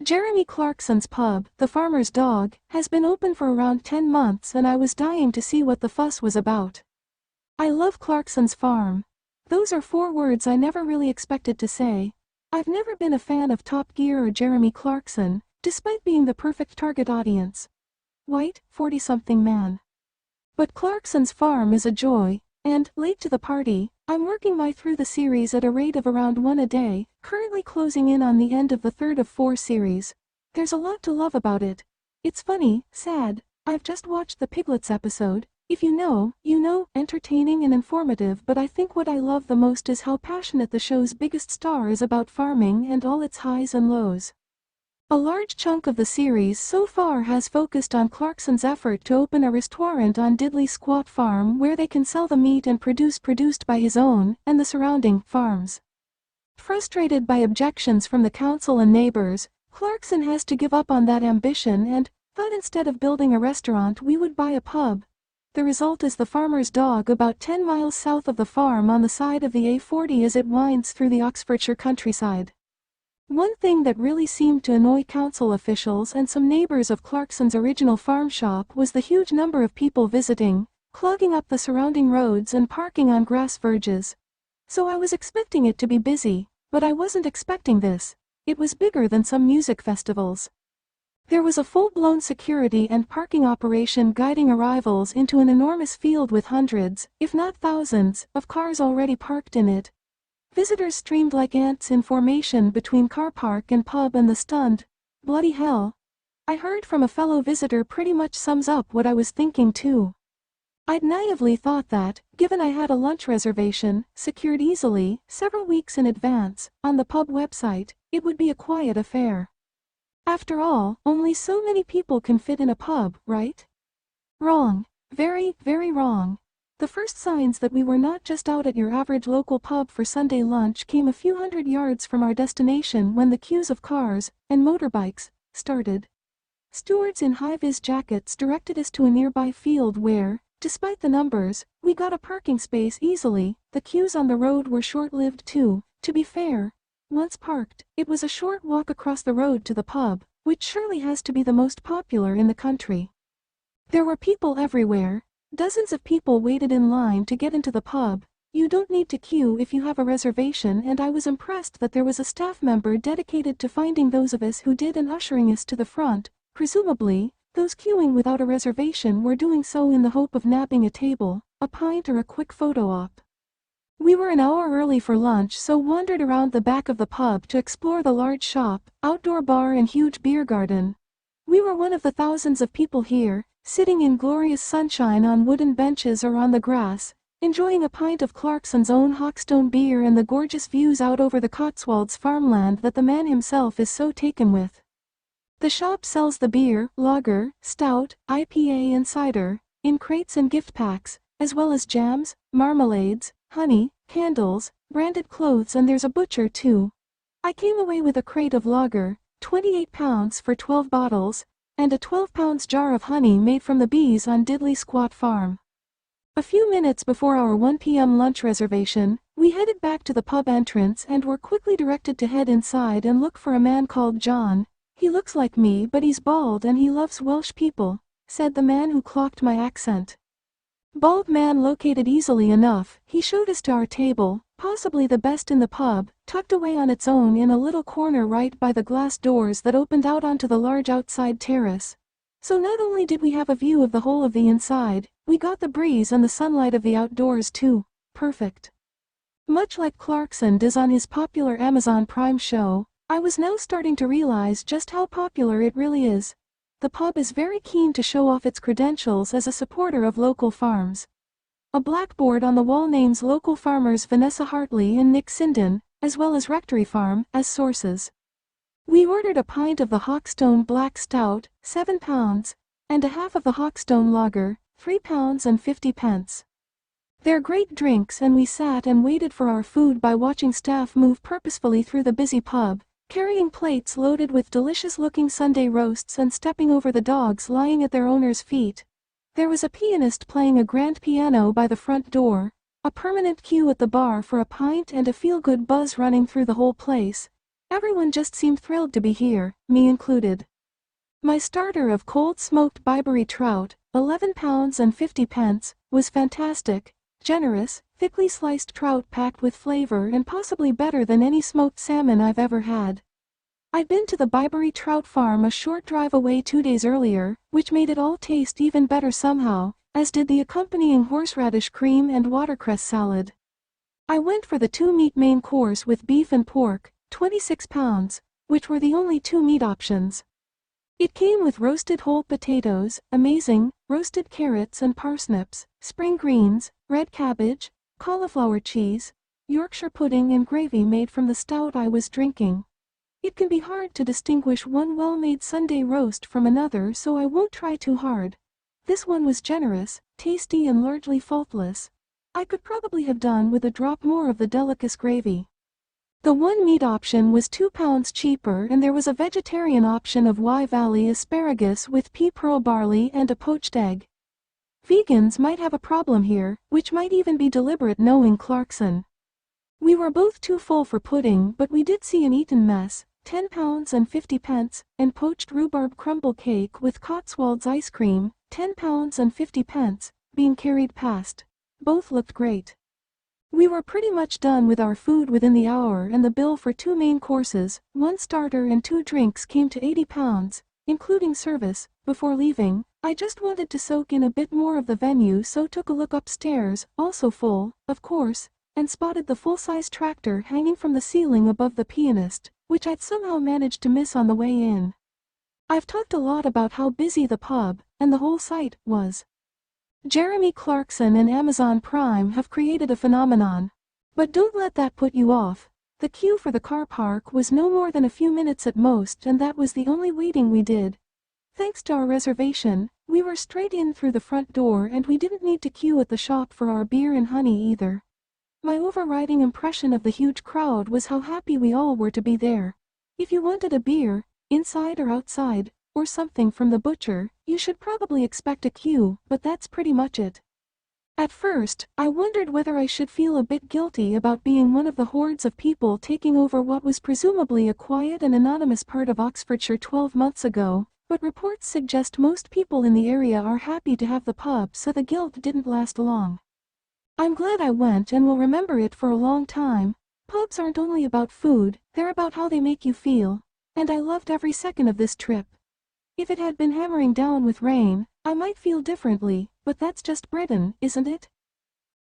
Jeremy Clarkson's pub, The Farmer's Dog, has been open for around 10 months and I was dying to see what the fuss was about. I love Clarkson's farm. Those are 4 words I never really expected to say. I've never been a fan of Top Gear or Jeremy Clarkson, despite being the perfect target audience. White, 40-something man. But Clarkson's farm is a joy, and, late to the party, I'm working my through the series at a rate of around 1 a day, currently closing in on the end of the 3rd of 4 series. There's a lot to love about it. It's funny, sad. I've just watched the Piglets episode. If you know, entertaining and informative, but I think what I love the most is how passionate the show's biggest star is about farming and all its highs and lows. A large chunk of the series so far has focused on Clarkson's effort to open a restaurant on Diddley Squat Farm where they can sell the meat and produce produced by his own and the surrounding farms. Frustrated by objections from the council and neighbors, Clarkson has to give up on that ambition and thought instead of building a restaurant we would buy a pub. The result is The Farmer's Dog about 10 miles south of the farm on the side of the A40 as it winds through the Oxfordshire countryside. One thing that really seemed to annoy council officials and some neighbors of Clarkson's original farm shop was the huge number of people visiting, clogging up the surrounding roads and parking on grass verges. So I was expecting it to be busy, but I wasn't expecting this. It was bigger than some music festivals. There was a full-blown security and parking operation guiding arrivals into an enormous field with hundreds, if not thousands, of cars already parked in it. Visitors streamed like ants in formation between car park and pub and the stunned, "Bloody hell," I heard from a fellow visitor pretty much sums up what I was thinking too. I'd naively thought that, given I had a lunch reservation, secured easily, several weeks in advance, on the pub website, it would be a quiet affair. After all, only so many people can fit in a pub, right? Wrong. Very, very wrong. The first signs that we were not just out at your average local pub for Sunday lunch came a few hundred yards from our destination when the queues of cars and motorbikes started. Stewards in high-vis jackets directed us to a nearby field where, despite the numbers, we got a parking space easily. The queues on the road were short-lived too, to be fair. Once parked, it was a short walk across the road to the pub, which surely has to be the most popular in the country. There were people everywhere. Dozens of people waited in line to get into the pub. You don't need to queue if you have a reservation, and I was impressed that there was a staff member dedicated to finding those of us who did and ushering us to the front. Presumably, those queuing without a reservation were doing so in the hope of nabbing a table, a pint or a quick photo op. We were an hour early for lunch, so wandered around the back of the pub to explore the large shop, outdoor bar and huge beer garden. We were one of the thousands of people here, sitting in glorious sunshine on wooden benches or on the grass, enjoying a pint of Clarkson's own Hawkstone beer and the gorgeous views out over the Cotswolds farmland that the man himself is so taken with. The shop sells the beer, lager, stout, IPA and cider, in crates and gift packs, as well as jams, marmalades, honey, candles, branded clothes, and there's a butcher too. I came away with a crate of lager, £28 for 12 bottles, and a 12-pound jar of honey made from the bees on Diddley Squat Farm. A few minutes before our 1 p.m. lunch reservation, we headed back to the pub entrance and were quickly directed to head inside and look for a man called John. "He looks like me but he's bald and he loves Welsh people," said the man who clocked my accent. Bald man located easily enough, he showed us to our table, possibly the best in the pub, tucked away on its own in a little corner right by the glass doors that opened out onto the large outside terrace. So not only did we have a view of the whole of the inside, we got the breeze and the sunlight of the outdoors too. Perfect. Much like Clarkson does on his popular Amazon Prime show, I was now starting to realize just how popular it really is. The pub is very keen to show off its credentials as a supporter of local farms. A blackboard on the wall names local farmers Vanessa Hartley and Nick Sinden, as well as Rectory Farm, as sources. We ordered a pint of the Hawkstone Black Stout, £7, and a half of the Hawkstone Lager, £3.50. They're great drinks, and we sat and waited for our food by watching staff move purposefully through the busy pub, carrying plates loaded with delicious-looking Sunday roasts and stepping over the dogs lying at their owners' feet. There was a pianist playing a grand piano by the front door, a permanent queue at the bar for a pint and a feel-good buzz running through the whole place. Everyone just seemed thrilled to be here, me included. My starter of cold smoked Bibury trout, 11 pounds and 50 pence, was fantastic, generous, thickly sliced trout packed with flavor and possibly better than any smoked salmon I've ever had. I'd been to the Bibury trout farm a short drive away 2 days earlier, which made it all taste even better somehow, as did the accompanying horseradish cream and watercress salad. I went for the 2-meat main course with beef and pork, 26 pounds, which were the only 2 meat options. It came with roasted whole potatoes, amazing, roasted carrots and parsnips, spring greens, red cabbage, cauliflower cheese, Yorkshire pudding and gravy made from the stout I was drinking. It can be hard to distinguish one well-made Sunday roast from another, so I won't try too hard. This one was generous, tasty and largely faultless. I could probably have done with a drop more of the delicate gravy. The 1 meat option was 2 pounds cheaper and there was a vegetarian option of Wye Valley asparagus with pea pearl barley and a poached egg. Vegans might have a problem here, which might even be deliberate knowing Clarkson. We were both too full for pudding, but we did see an eaten mess, 10 pounds and 50 pence, and poached rhubarb crumble cake with Cotswolds ice cream, 10 pounds and 50 pence, being carried past. Both looked great. We were pretty much done with our food within the hour and the bill for 2 main courses, 1 starter and 2 drinks came to 80 pounds, including service. Before leaving, I just wanted to soak in a bit more of the venue, so took a look upstairs, also full, of course, and spotted the full-size tractor hanging from the ceiling above the pianist, which I'd somehow managed to miss on the way in. I've talked a lot about how busy the pub, and the whole site, was. Jeremy Clarkson and Amazon Prime have created a phenomenon. But don't let that put you off. The queue for the car park was no more than a few minutes at most, and that was the only waiting we did. Thanks to our reservation, we were straight in through the front door and we didn't need to queue at the shop for our beer and honey either. My overriding impression of the huge crowd was how happy we all were to be there. If you wanted a beer, inside or outside, or something from the butcher, you should probably expect a queue, but that's pretty much it. At first, I wondered whether I should feel a bit guilty about being one of the hordes of people taking over what was presumably a quiet and anonymous part of Oxfordshire 12 months ago, but reports suggest most people in the area are happy to have the pub, so the guilt didn't last long. I'm glad I went and will remember it for a long time. Pubs aren't only about food, they're about how they make you feel, and I loved every second of this trip. If it had been hammering down with rain, I might feel differently, but that's just Britain, isn't it?